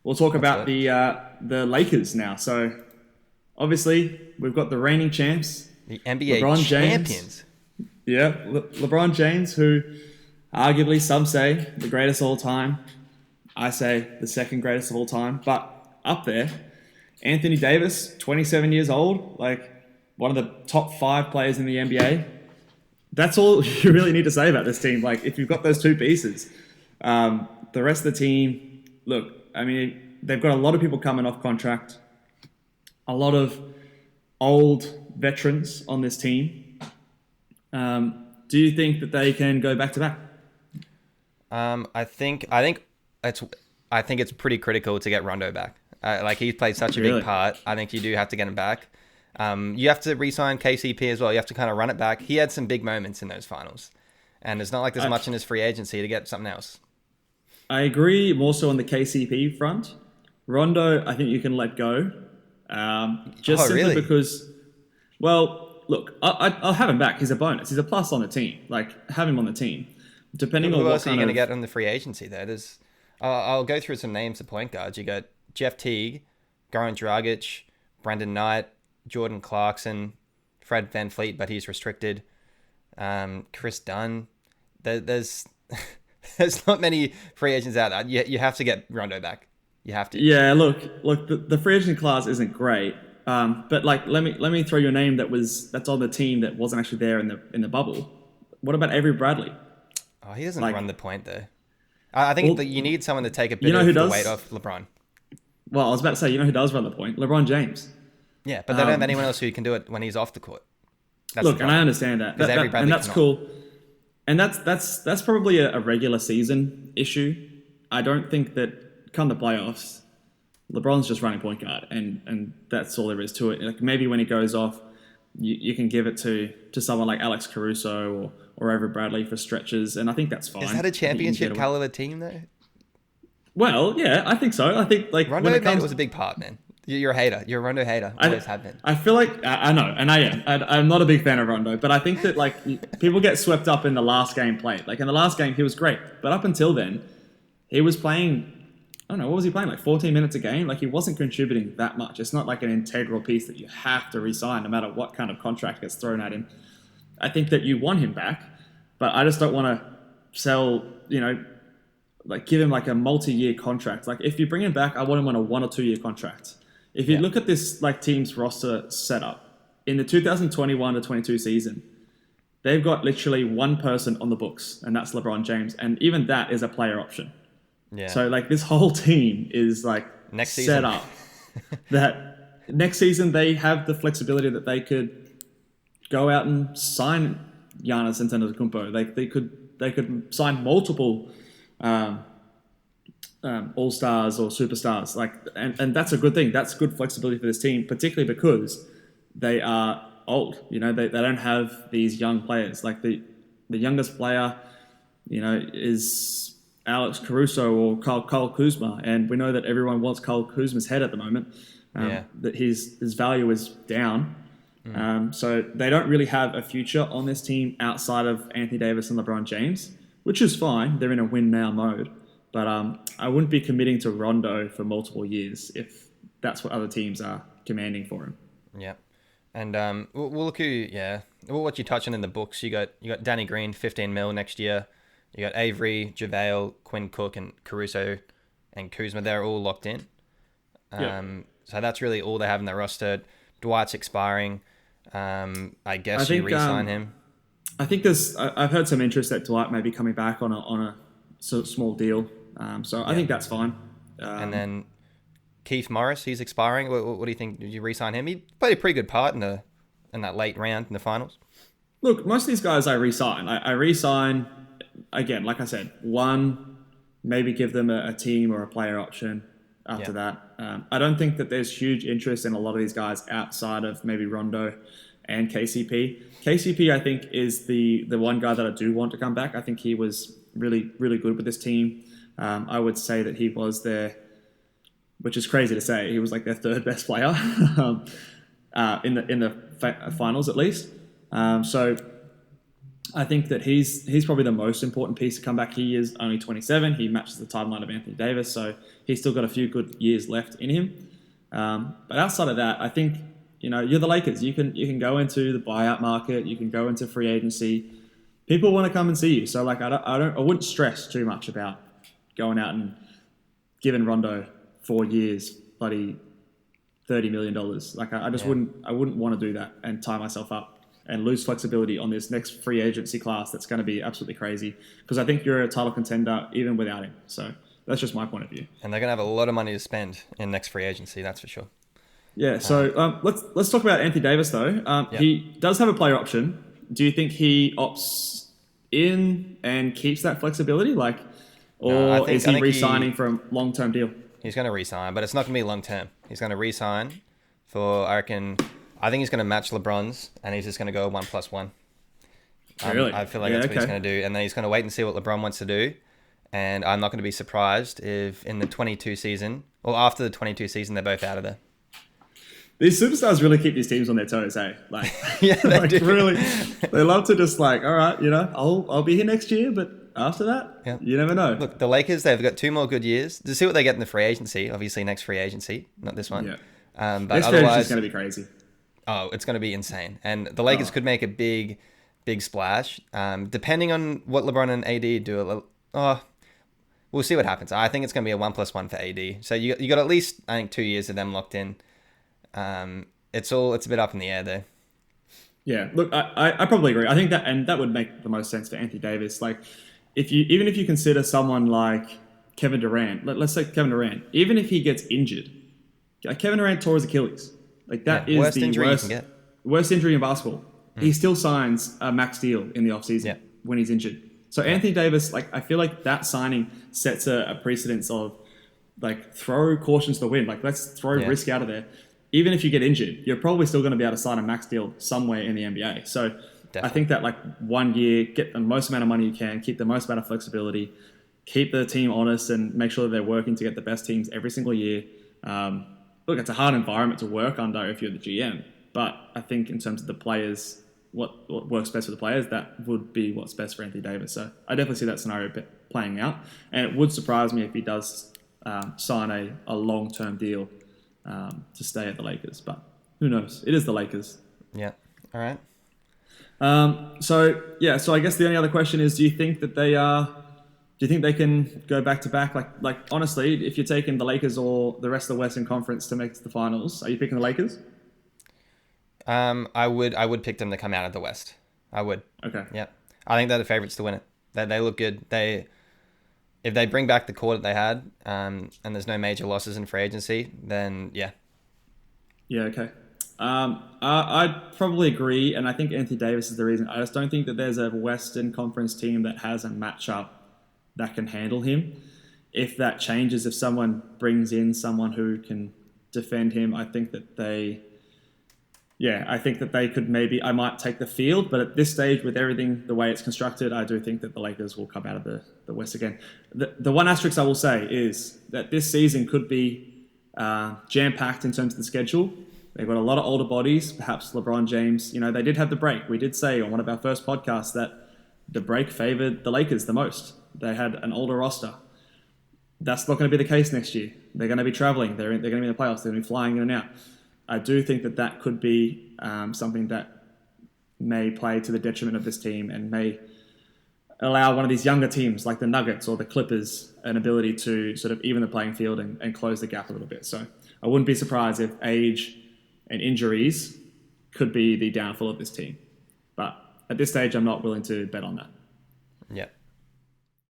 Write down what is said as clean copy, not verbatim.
we'll talk about the Lakers now. So obviously we've got the reigning champs, The NBA LeBron champions. James. Yeah, LeBron James, who arguably some say the greatest of all time. I say the second greatest of all time, but up there. Anthony Davis, 27 years old, like one of the top 5 players in the NBA. That's all you really need to say about this team. Like, if you've got those two pieces, the rest of the team, look, I mean, they've got a lot of people coming off contract, a lot of old veterans on this team. Do you think that they can go back to back? I think it's pretty critical to get Rondo back. Like, he's played such a big part. I think you do have to get him back. You have to re-sign KCP as well. You have to kind of run it back. He had some big moments in those finals, and it's not like there's much in his free agency to get something else. I agree more so on the KCP front. Rondo, I think you can let go. Simply because, well, look, I'll have him back. He's a bonus. He's a plus on the team. Like, have him on the team. Depending on who what else are you kind going to of... get on the free agency there? I'll go through some names of point guards. You got Jeff Teague, Goran Dragic, Brendan Knight, Jordan Clarkson, Fred VanVleet, but he's restricted. Chris Dunn. There's not many free agents out there. You have to get Rondo back. You have to. Yeah, look. The free agent class isn't great, but like let me throw you a name that's on the team that wasn't actually there in the bubble. What about Avery Bradley? Oh, he doesn't run the point though. I think that you need someone to take a bit of the weight off LeBron. Well, I was about to say, who does run the point? LeBron James. Yeah, but they don't have anyone else who can do it when he's off the court. And I understand that. And that's cool. And that's probably a regular season issue. I don't think that come the playoffs, LeBron's just running point guard, and that's all there is to it. Like, maybe when he goes off, you can give it to someone like Alex Caruso or Avery Bradley for stretches, and I think that's fine. Is that a championship caliber team though? Well, yeah, I think so. I think like Rondo was a big part, man. You're a hater. You're a Rondo hater. Always have been. I feel like I know, and I am. I'm not a big fan of Rondo, but I think that like people get swept up in the last game played. Like in the last game, he was great, but up until then, he was playing. I don't know, what was he playing? Like 14 minutes a game? Like, he wasn't contributing that much. It's not like an integral piece that you have to re-sign no matter what kind of contract gets thrown at him. I think that you want him back, but I just don't want to sell, like give him like a multi-year contract. Like, if you bring him back, I want him on a 1 or 2 year contract. If you look at this like team's roster setup, in the 2021 to 22 season, they've got literally one person on the books, and that's LeBron James. And even that is a player option. Yeah. So like this whole team is like set up that next season they have the flexibility that they could go out and sign Giannis Antetokounmpo. They could sign multiple all-stars or superstars. Like and that's a good thing. That's good flexibility for this team, particularly because they are old. They don't have these young players. Like the youngest player, is Alex Caruso or Kyle Kuzma, and we know that everyone wants Kyle Kuzma's head at the moment. That his value is down. So they don't really have a future on this team outside of Anthony Davis and LeBron James, which is fine. They're in a win now mode. But I wouldn't be committing to Rondo for multiple years if that's what other teams are commanding for him. Yeah. And we'll look what you're touching in the books. You got Danny Green, 15 mil next year. You got Avery, JaVale, Quinn Cook, and Caruso and Kuzma. They're all locked in. So that's really all they have in their roster. Dwight's expiring. I guess you re-sign him. I think I've heard some interest that Dwight may be coming back on a sort of small deal. So I think that's fine. And then Keith Morris, he's expiring. What do you think? Did you re-sign him? He played a pretty good part in that late round in the finals. Look, most of these guys I re-sign. I re-sign, again, like I said, one, maybe give them a team or a player option after that. I don't think that there's huge interest in a lot of these guys outside of maybe Rondo and KCP. KCP, I think, is the one guy that I do want to come back. I think he was really, really good with this team. I would say that he was which is crazy to say, he was like their third best player in the finals at least. So I think that he's probably the most important piece to come back. He is only 27. He matches the timeline of Anthony Davis, so he's still got a few good years left in him. But outside of that, I think you're the Lakers. You can go into the buyout market. You can go into free agency. People want to come and see you. So like I wouldn't stress too much about going out and giving Rondo 4 years, bloody $30 million. Like I just wouldn't want to do that and tie myself up and lose flexibility on this next free agency class that's going to be absolutely crazy. Because I think you're a title contender even without him. So that's just my point of view. And they're going to have a lot of money to spend in next free agency, that's for sure. Yeah, so let's talk about Anthony Davis, though. He does have a player option. Do you think he opts in and keeps that flexibility? Or is he re-signing for a long-term deal? He's going to re-sign, but it's not going to be long-term. He's going to re-sign for, I think he's going to match LeBron's, and he's just going to go 1+1. Really? I feel like that's what he's going to do. And then he's going to wait and see what LeBron wants to do. And I'm not going to be surprised if in the 22 season, or after the 22 season, they're both out of there. These superstars really keep these teams on their toes, eh? Like, yeah, they do. Really, they love to just all right, I'll be here next year, but after that, you never know. Look, the Lakers, they've got 2 more good years to see what they get in the free agency. Obviously, next free agency, not this one. Yeah. But next free agency is going to be crazy. Oh, it's going to be insane. And the Lakers could make a big splash. Depending on what LeBron and AD do, we'll see what happens. I think it's going to be a 1+1 for AD. So you got at least, I think, 2 years of them locked in. It's a bit up in the air there. Yeah, look, I probably agree. I think that would make the most sense for Anthony Davis. Like, even if you consider someone like Kevin Durant, let's say Kevin Durant, even if he gets injured, like Kevin Durant tore his Achilles. Like that is worst the injury you can get. Worst injury in basketball. He still signs a max deal in the offseason when he's injured. So Anthony Davis, like I feel like that signing sets a precedence of like throw caution to the wind. Like let's throw risk out of there. Even if you get injured, you're probably still going to be able to sign a max deal somewhere in the NBA. So definitely. I think that like 1 year, get the most amount of money you can, keep the most amount of flexibility, keep the team honest and make sure that they're working to get the best teams every single year. Look, it's a hard environment to work under if you're the GM, but I think in terms of the players, what works best for the players, that would be what's best for Anthony Davis. So I definitely see that scenario playing out, and it would surprise me if he does sign a long-term deal to stay at the Lakers, but who knows? It is the Lakers. Yeah. All right. So I guess the only other question is, do you think they can go back to back? Like honestly, if you're taking the Lakers or the rest of the Western Conference to make the finals, are you picking the Lakers? I would pick them to come out of the West. I would. Okay. Yeah. I think they're the favorites to win it. They look good. If they bring back the core that they had, and there's no major losses in free agency, then yeah. Yeah. Okay. I'd probably agree, and I think Anthony Davis is the reason. I just don't think that there's a Western Conference team that has a matchup that can handle him. If that changes, if someone brings in someone who can defend him, I think that they could maybe, I might take the field, but at this stage with everything, the way it's constructed, I do think that the Lakers will come out of the West again. The one asterisk I will say is that this season could be jam-packed in terms of the schedule. They've got a lot of older bodies, perhaps LeBron James. They did have the break. We did say on one of our first podcasts that the break favored the Lakers the most. They had an older roster. That's not going to be the case next year. They're going to be traveling. They're going to be in the playoffs. They're going to be flying in and out. I do think that could be something that may play to the detriment of this team and may allow one of these younger teams like the Nuggets or the Clippers an ability to sort of even the playing field and close the gap a little bit. So I wouldn't be surprised if age and injuries could be the downfall of this team. But at this stage, I'm not willing to bet on that. Yeah.